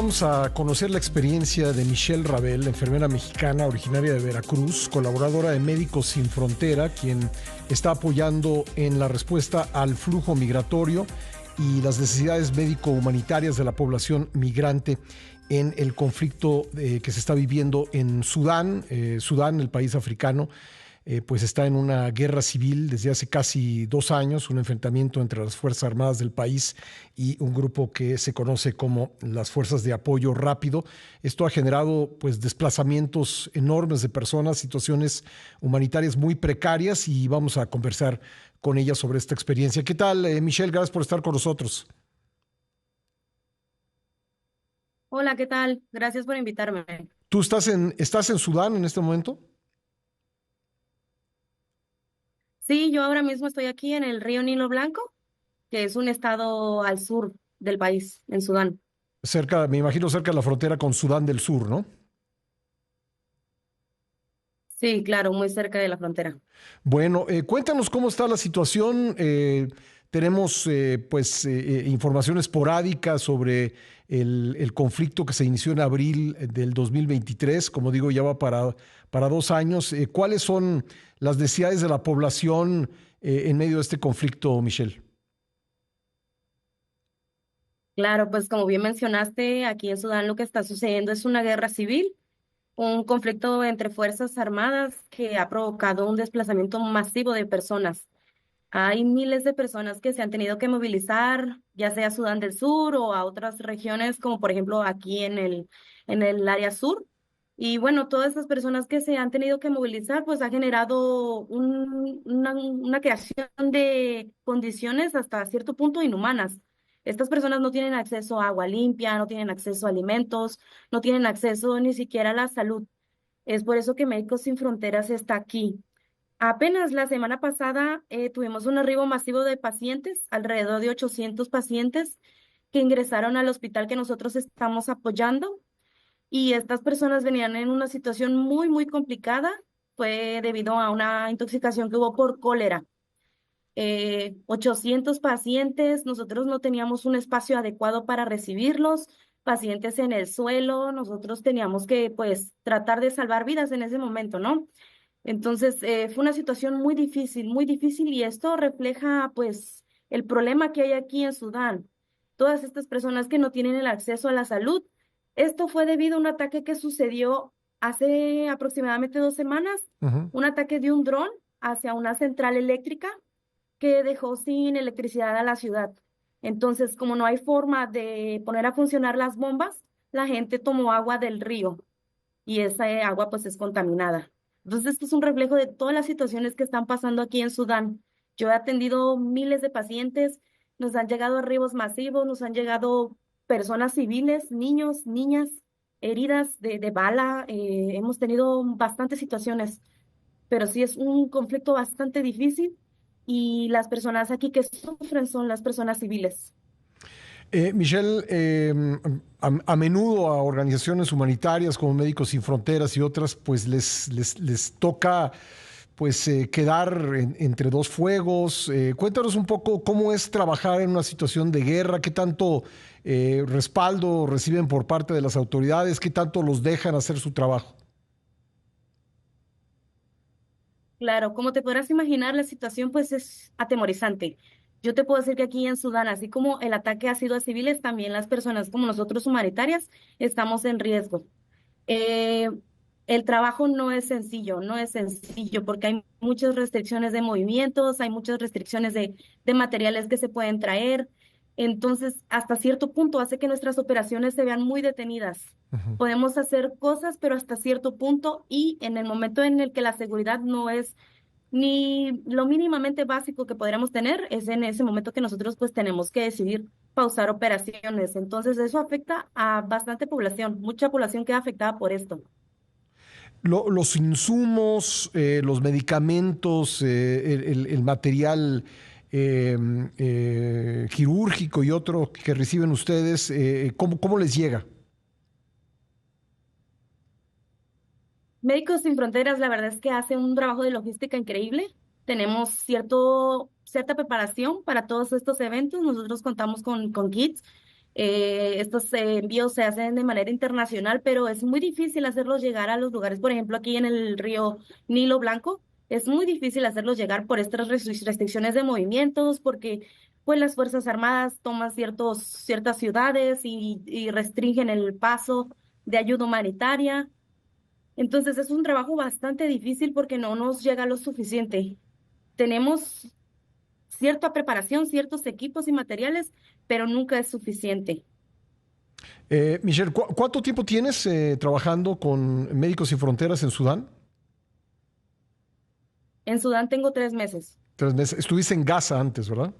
vamos a conocer la experiencia de Michelle Ravel, enfermera mexicana originaria de Veracruz, colaboradora de Médicos Sin Frontera, quien está apoyando en la respuesta al flujo migratorio y las necesidades médico-humanitarias de la población migrante en el conflicto que se está viviendo en Sudán. Sudán, el país africano, pues está en una guerra civil desde hace casi 2 años, un enfrentamiento entre las Fuerzas Armadas del país y un grupo que se conoce como las Fuerzas de Apoyo Rápido. Esto ha generado pues desplazamientos enormes de personas, situaciones humanitarias muy precarias, y vamos a conversar con ella sobre esta experiencia. ¿Qué tal, Michelle? Gracias por estar con nosotros. Hola, ¿qué tal? Gracias por invitarme. ¿Tú estás en Sudán en este momento? Sí, yo ahora mismo estoy aquí en el río Nilo Blanco, que es un estado al sur del país, en Sudán. Cerca, me imagino, cerca de la frontera con Sudán del Sur, ¿no? Sí, claro, muy cerca de la frontera. Bueno, cuéntanos cómo está la situación. Tenemos pues información esporádica sobre el conflicto que se inició en abril del 2023. Como digo, ya va para 2 años. ¿Cuáles son las necesidades de la población en medio de este conflicto, Michelle? Claro, pues como bien mencionaste, aquí en Sudán lo que está sucediendo es una guerra civil, un conflicto entre fuerzas armadas que ha provocado un desplazamiento masivo de personas. Hay miles de personas que se han tenido que movilizar, ya sea a Sudán del Sur o a otras regiones, como por ejemplo aquí en el área sur. Y bueno, todas estas personas que se han tenido que movilizar, pues ha generado una creación de condiciones hasta cierto punto inhumanas. Estas personas no tienen acceso a agua limpia, no tienen acceso a alimentos, no tienen acceso ni siquiera a la salud. Es por eso que Médicos Sin Fronteras está aquí. Apenas la semana pasada tuvimos un arribo masivo de pacientes, alrededor de 800 pacientes que ingresaron al hospital que nosotros estamos apoyando, y estas personas venían en una situación muy, muy complicada. Fue debido a una intoxicación que hubo por cólera. 800 pacientes, nosotros no teníamos un espacio adecuado para recibirlos, pacientes en el suelo, nosotros teníamos que pues tratar de salvar vidas en ese momento, ¿no? Entonces, fue una situación muy difícil, y esto refleja, pues, el problema que hay aquí en Sudán. Todas estas personas que no tienen el acceso a la salud. Esto fue debido a un ataque que sucedió hace aproximadamente 2 semanas, Ujú. un ataque de un dron hacia una central eléctrica que dejó sin electricidad a la ciudad. Entonces, como no hay forma de poner a funcionar las bombas, la gente tomó agua del río, y esa agua pues es contaminada. Entonces, esto es un reflejo de todas las situaciones que están pasando aquí en Sudán. Yo he atendido miles de pacientes, nos han llegado arribos masivos, nos han llegado personas civiles, niños, niñas, heridas de bala. Hemos tenido bastantes situaciones, pero sí es un conflicto bastante difícil, y las personas aquí que sufren son las personas civiles. Michelle, a menudo a organizaciones humanitarias como Médicos Sin Fronteras y otras, pues les toca pues quedar entre dos fuegos. Cuéntanos un poco cómo es trabajar en una situación de guerra, qué tanto respaldo reciben por parte de las autoridades, qué tanto los dejan hacer su trabajo. Claro, como te podrás imaginar, la situación pues es atemorizante. Yo te puedo decir que aquí en Sudán, así como el ataque ha sido a civiles, también las personas como nosotros humanitarias estamos en riesgo. Eh, el trabajo no es sencillo, no es sencillo, porque hay muchas restricciones de movimientos, hay muchas restricciones de materiales que se pueden traer. Entonces, hasta cierto punto hace que nuestras operaciones se vean muy detenidas. Ujú. Podemos hacer cosas, pero hasta cierto punto, y en el momento en el que la seguridad no es ni lo mínimamente básico que podríamos tener, es en ese momento que nosotros pues tenemos que decidir pausar operaciones. Entonces, eso afecta a bastante población, mucha población queda afectada por esto. Los insumos, los medicamentos, el material eh, quirúrgico y otro que reciben ustedes, ¿cómo les llega? Médicos Sin Fronteras, la verdad es que hace un trabajo de logística increíble. Tenemos cierta preparación para todos estos eventos. Nosotros contamos con kits Estos envíos se hacen de manera internacional, pero es muy difícil hacerlos llegar a los lugares. Por ejemplo, aquí en el río Nilo Blanco, es muy difícil hacerlos llegar por estas restricciones de movimientos, porque pues las Fuerzas Armadas toman ciertas ciudades y restringen el paso de ayuda humanitaria. Entonces es un trabajo bastante difícil porque no nos llega lo suficiente. Tenemos cierta preparación, ciertos equipos y materiales, pero nunca es suficiente. Michelle, ¿cuánto tiempo tienes trabajando con Médicos Sin Fronteras en Sudán? En Sudán tengo 3 meses. 3 meses. Estuviste en Gaza antes, ¿verdad?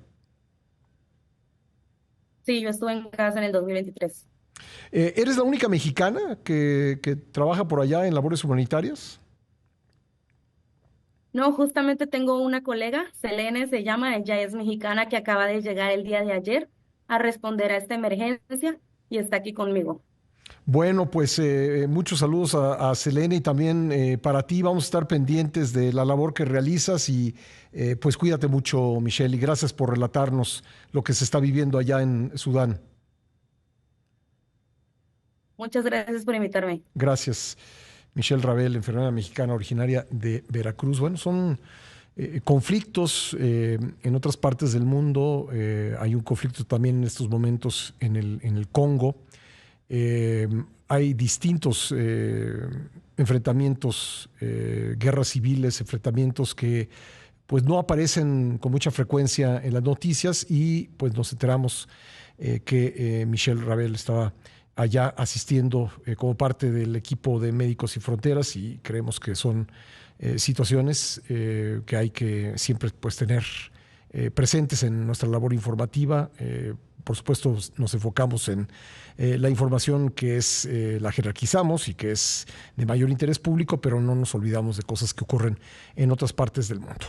Sí, yo estuve en casa en el 2023. ¿Eres la única mexicana que trabaja por allá en labores humanitarias? No, justamente tengo una colega, Selene se llama, ella es mexicana que acaba de llegar el día de ayer a responder a esta emergencia y está aquí conmigo. Bueno, pues muchos saludos a Selene y también para ti. Vamos a estar pendientes de la labor que realizas y pues cuídate mucho, Michelle, y gracias por relatarnos lo que se está viviendo allá en Sudán. Muchas gracias por invitarme. Gracias, Michelle Rabel, enfermera mexicana originaria de Veracruz. Bueno, son conflictos en otras partes del mundo. Hay un conflicto también en estos momentos en el Congo. Hay distintos enfrentamientos, guerras civiles, enfrentamientos que pues no aparecen con mucha frecuencia en las noticias y pues nos enteramos que Michelle Rabel estaba allá asistiendo como parte del equipo de Médicos Sin Fronteras y creemos que son situaciones que hay que siempre pues tener presentes en nuestra labor informativa. Por supuesto, nos enfocamos en la información que es, la jerarquizamos y que es de mayor interés público, pero no nos olvidamos de cosas que ocurren en otras partes del mundo.